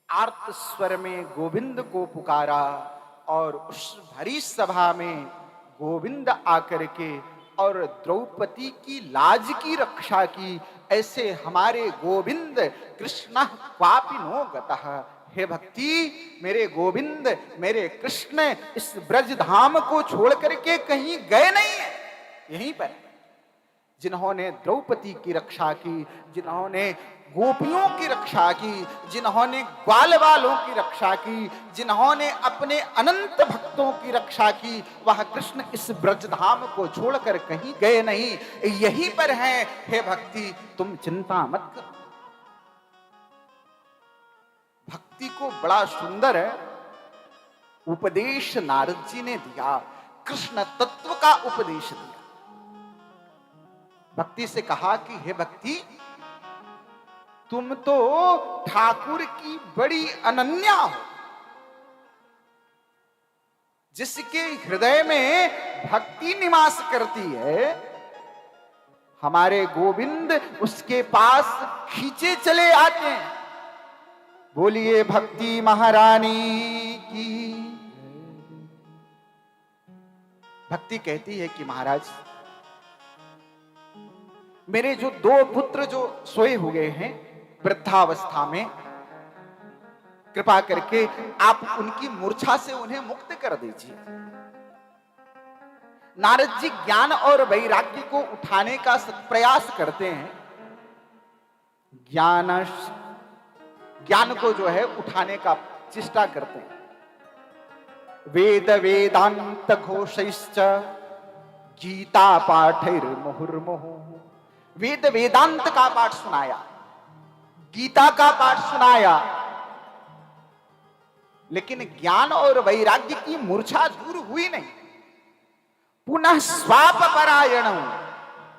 आर्त स्वर में गोविंद को पुकारा और उस भरी सभा में गोविंद आकर के और द्रौपदी की लाज की रक्षा की। ऐसे हमारे गोविंद कृष्ण क्वापि नो गतः। हे भक्ति, मेरे गोविंद मेरे कृष्ण इस ब्रज धाम को छोड़ करके कहीं गए नहीं है, यहीं पर जिन्होंने द्रौपदी की रक्षा की, जिन्होंने गोपियों की रक्षा की, जिन्होंने ग्वाल वालों की रक्षा की, जिन्होंने अपने अनंत भक्तों की रक्षा की, वह कृष्ण इस ब्रजधाम को छोड़कर कहीं गए नहीं, यहीं पर हैं। हे भक्ति, तुम चिंता मत करो। भक्ति को बड़ा सुंदर उपदेश नारद जी ने दिया, कृष्ण तत्व का उपदेश दिया। भक्ति से कहा कि हे भक्ति, तुम तो ठाकुर की बड़ी अनन्या हो, जिसके हृदय में भक्ति निवास करती है। हमारे गोविंद उसके पास खींचे चले आते हैं। बोलिए भक्ति महारानी की। भक्ति कहती है कि महाराज, मेरे जो दो पुत्र जो सोए हुए हैं वृद्धावस्था में, कृपा करके आप उनकी मूर्छा से उन्हें मुक्त कर दीजिए। नारद जी ज्ञान और वैराग्य को उठाने का प्रयास करते हैं। ज्ञान को जो है उठाने का चेष्टा करते हैं। वेद वेदांत घोषैश्च गीता पाठैर मुहुर्मुहुः। वेद वेदांत का पाठ सुनाया, गीता का पाठ सुनाया, लेकिन ज्ञान और वैराग्य की मूर्छा दूर हुई नहीं। पुनः स्वाप परायण,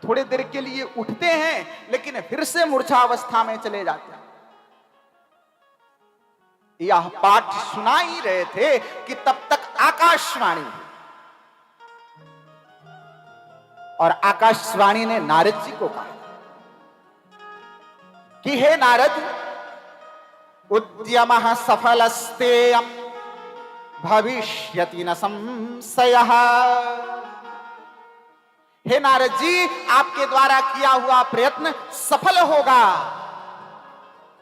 थोड़े देर के लिए उठते हैं लेकिन फिर से मूर्छा अवस्था में चले जाते हैं। यह पाठ सुना ही रहे थे कि तब तक आकाशवाणी, और आकाशवाणी ने नारद जी को कहा कि हे नारद, उद्यमः सफलस्तेयं भविष्यति न संशयः। हे नारद जी, आपके द्वारा किया हुआ प्रयत्न सफल होगा,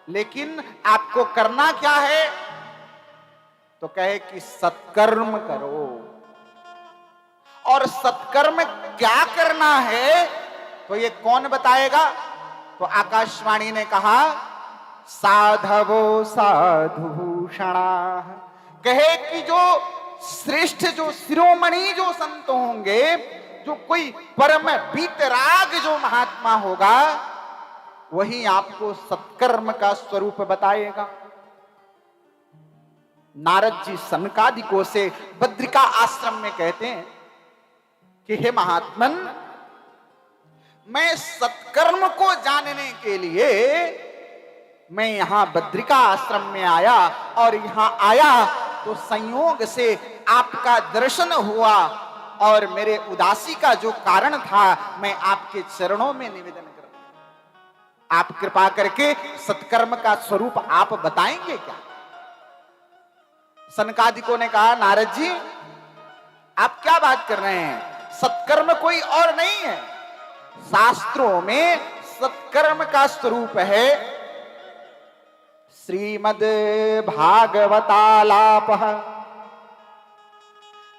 लेकिन आपको करना क्या है? तो कहे कि सत्कर्म करो। और सत्कर्म क्या करना है तो ये कौन बताएगा? तो आकाशवाणी ने कहा, साधवो साधुभूषणाः। कहे कि जो श्रेष्ठ, जो शिरोमणि जो संत होंगे, जो कोई परम वीतराग जो महात्मा होगा, वही आपको सत्कर्म का स्वरूप बताएगा। नारद जी सनकादिकों से बद्रिका आश्रम में कहते हैं कि हे महात्मन, मैं सत्कर्म को जानने के लिए मैं यहां बद्रिका आश्रम में आया, और यहां आया तो संयोग से आपका दर्शन हुआ, और मेरे उदासी का जो कारण था मैं आपके चरणों में निवेदन कर रहा। आप कृपा करके सत्कर्म का स्वरूप आप बताएंगे क्या? सनकादिकों ने कहा, नारद जी आप क्या बात कर रहे हैं? सत्कर्म कोई और नहीं है, शास्त्रों में सत्कर्म का स्वरूप है श्रीमद् भागवतालापः।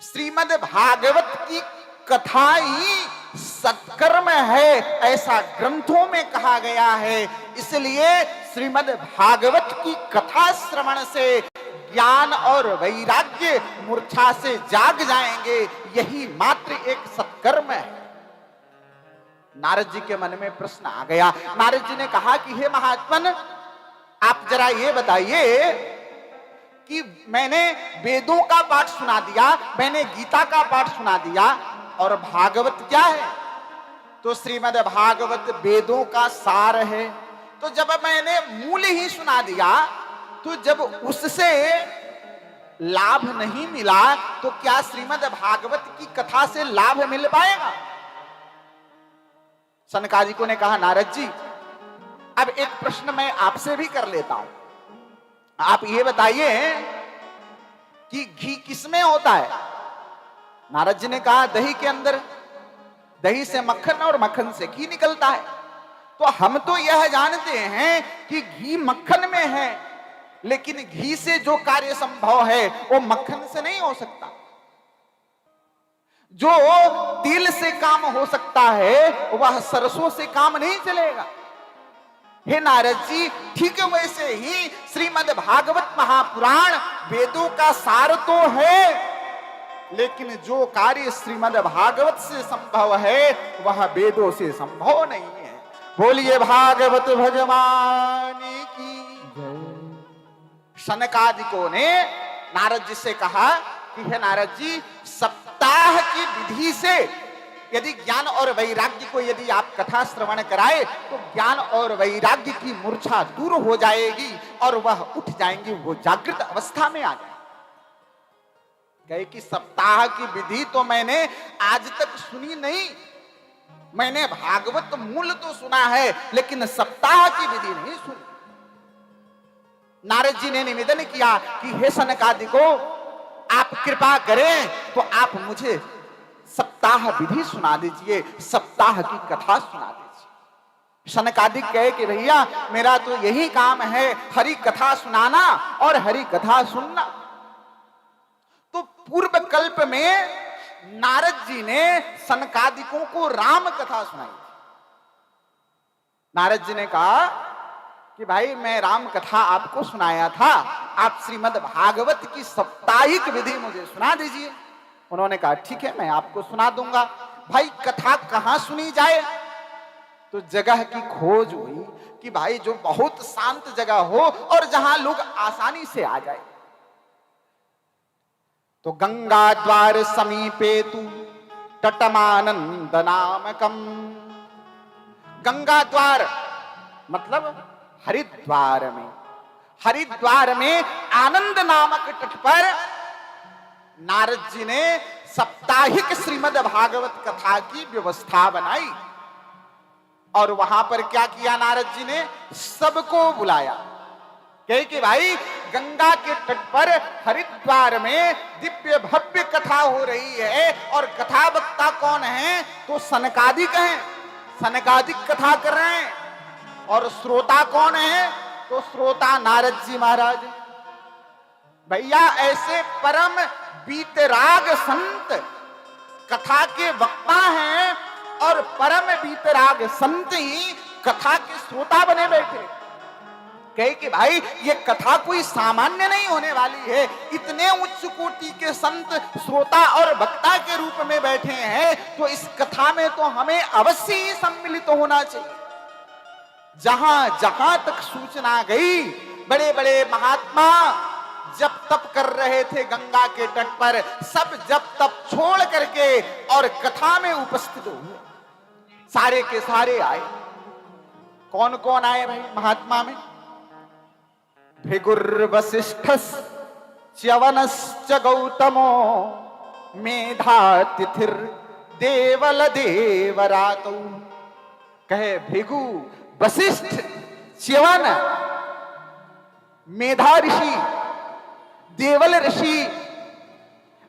श्रीमद् भागवत की कथा ही सत्कर्म है, ऐसा ग्रंथों में कहा गया है। इसलिए श्रीमद् भागवत की कथा श्रवण से ज्ञान और वैराग्य मूर्छा से जाग जाएंगे, यही मात्र एक सत्कर्म है। नारद जी के मन में प्रश्न आ गया। नारद जी ने कहा कि हे महात्मन, आप जरा ये बताइए कि मैंने वेदों का पाठ सुना दिया, मैंने गीता का पाठ सुना दिया, और भागवत क्या है? तो श्रीमद् भागवत वेदों का सार है। तो जब मैंने मूल ही सुना दिया, तो जब उससे लाभ नहीं मिला, तो क्या श्रीमद् भागवत की कथा से लाभ मिल पाएगा? सनकादिकों ने कहा, नारद जी अब एक प्रश्न मैं आपसे भी कर लेता हूं। आप ये बताइए कि घी किसमें होता है? नारद जी ने कहा दही के अंदर, दही से मक्खन और मक्खन से घी निकलता है। तो हम तो यह जानते हैं कि घी मक्खन में है, लेकिन घी से जो कार्य संभव है वो मक्खन से नहीं हो सकता। जो तिल से काम हो सकता है वह सरसों से काम नहीं चलेगा। हे नारद जी, ठीक है, वैसे ही श्रीमद् भागवत महापुराण वेदों का सार तो है, लेकिन जो कार्य श्रीमद् भागवत से संभव है वह वेदों से संभव नहीं है। बोलिए भागवत भगवान की जय। सनकादिकों ने नारद जी से कहा कि हे नारद जी, सप्ताह की विधि से यदि ज्ञान और वैराग्य को यदि आप कथा श्रवण कराए तो ज्ञान और वैराग्य की मूर्छा दूर हो जाएगी और वह उठ जाएंगे, वो जागृत अवस्था में आ जाए। कहे कि सप्ताह की विधि तो मैंने आज तक सुनी नहीं, मैंने भागवत मूल तो सुना है लेकिन सप्ताह की विधि नहीं सुनी। नारद जी ने निवेदन किया कि हे सनकादिको, आप कृपा करें तो आप मुझे सप्ताह विधि सुना दीजिए, सप्ताह की कथा सुना दीजिए। सनकादिक कहे कि भैया मेरा तो यही काम है, हरि कथा सुनाना और हरि कथा सुनना। तो पूर्व कल्प में नारद जी ने सनकादिकों को राम कथा सुनाई। नारद जी ने कहा कि भाई मैं राम कथा आपको सुनाया था, आप श्रीमद् भागवत की साप्ताहिक विधि मुझे सुना दीजिए। उन्होंने कहा ठीक है, मैं आपको सुना दूंगा। भाई कथा कहां सुनी जाए? तो जगह की खोज हुई कि भाई जो बहुत शांत जगह हो और जहां लोग आसानी से आ जाए। तो गंगा द्वार समीपे तु तटमानंद नामकम। गंगा द्वार मतलब हरिद्वार में, हरिद्वार में आनंद नामक तट पर नारद जी ने साप्ताहिक श्रीमद् भागवत कथा की व्यवस्था बनाई। और वहां पर क्या किया नारद जी ने? सबको बुलाया। कहे कि भाई गंगा के तट पर हरिद्वार में दिव्य भव्य कथा हो रही है और कथा वक्ता कौन है? तो सनकादिक हैं, सनकादिक कथा कर रहे हैं। और श्रोता कौन है? तो श्रोता नारद जी महाराज। भैया ऐसे परम बीतराग संत कथा के वक्ता हैं और परम बीतराग संत ही कथा के श्रोता बने बैठे। कहे कि भाई ये कथा कोई सामान्य नहीं होने वाली है, इतने उच्च कोटि के संत श्रोता और वक्ता के रूप में बैठे हैं, तो इस कथा में तो हमें अवश्य ही सम्मिलित होना चाहिए। जहां जहां तक सूचना गई, बड़े बड़े महात्मा जब तप कर रहे थे गंगा के तट पर, सब जब तप छोड़ करके और कथा में उपस्थित हुए। सारे के सारे आए। कौन कौन आए भाई महात्मा में? भृगुर्वसिष्ठस् च्यवनश्च गौतमो मेधातिथिर देवल देवरातौ। कहे भृगु, वशिष्ठ, च्यवन, मेधा ऋषि, देवल ऋषि,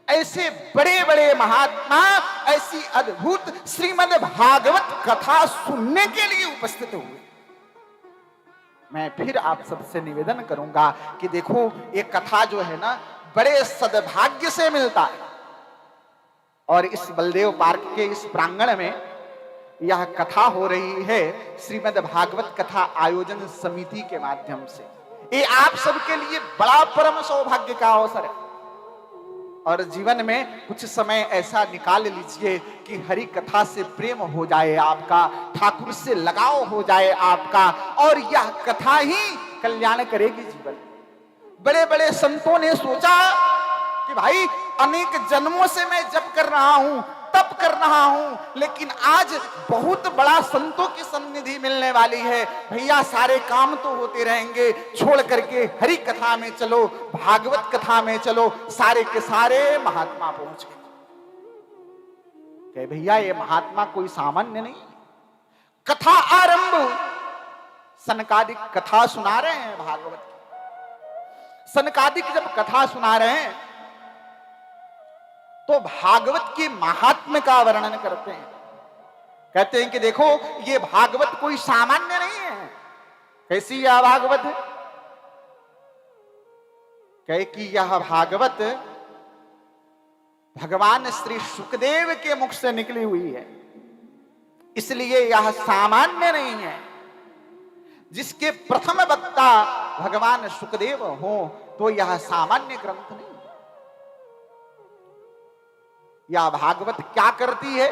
ऐसे बड़े बड़े महात्मा ऐसी अद्भुत श्रीमद् भागवत कथा सुनने के लिए उपस्थित हुए। मैं फिर आप सबसे निवेदन करूंगा कि देखो ये कथा जो है ना, बड़े सद्भाग्य से मिलता है। और इस बलदेव पार्क के इस प्रांगण में यह कथा हो रही है श्रीमद् भागवत कथा आयोजन समिति के माध्यम से। ये आप सबके लिए बड़ा परम सौभाग्य का अवसर है। और जीवन में कुछ समय ऐसा निकाल लीजिए कि हरि कथा से प्रेम हो जाए आपका, ठाकुर से लगाव हो जाए आपका, और यह कथा ही कल्याण करेगी जीवन। बड़े बड़े संतों ने सोचा कि भाई अनेक जन्मों से मैं जप कर रहा हूं, तप कर रहा हूं, लेकिन आज बहुत बड़ा संतों की सन्निधि मिलने वाली है। भैया सारे काम तो होते रहेंगे, छोड़ करके हरि कथा में चलो, भागवत कथा में चलो। सारे के सारे महात्मा पहुंच गए। कहे भैया ये महात्मा कोई सामान्य नहीं। कथा आरंभ, सनकादिक कथा सुना रहे हैं भागवत की। सनकादिक जब कथा सुना रहे हैं तो भागवत के महात्म्य का वर्णन करते हैं। कहते हैं कि देखो ये भागवत कोई सामान्य नहीं है। कैसी यह भागवत है? कहे कि यह भागवत भगवान श्री सुखदेव के मुख से निकली हुई है, इसलिए यह सामान्य नहीं है। जिसके प्रथम वक्ता भगवान सुखदेव हो तो यह सामान्य ग्रंथ नहीं। यह भागवत क्या करती है?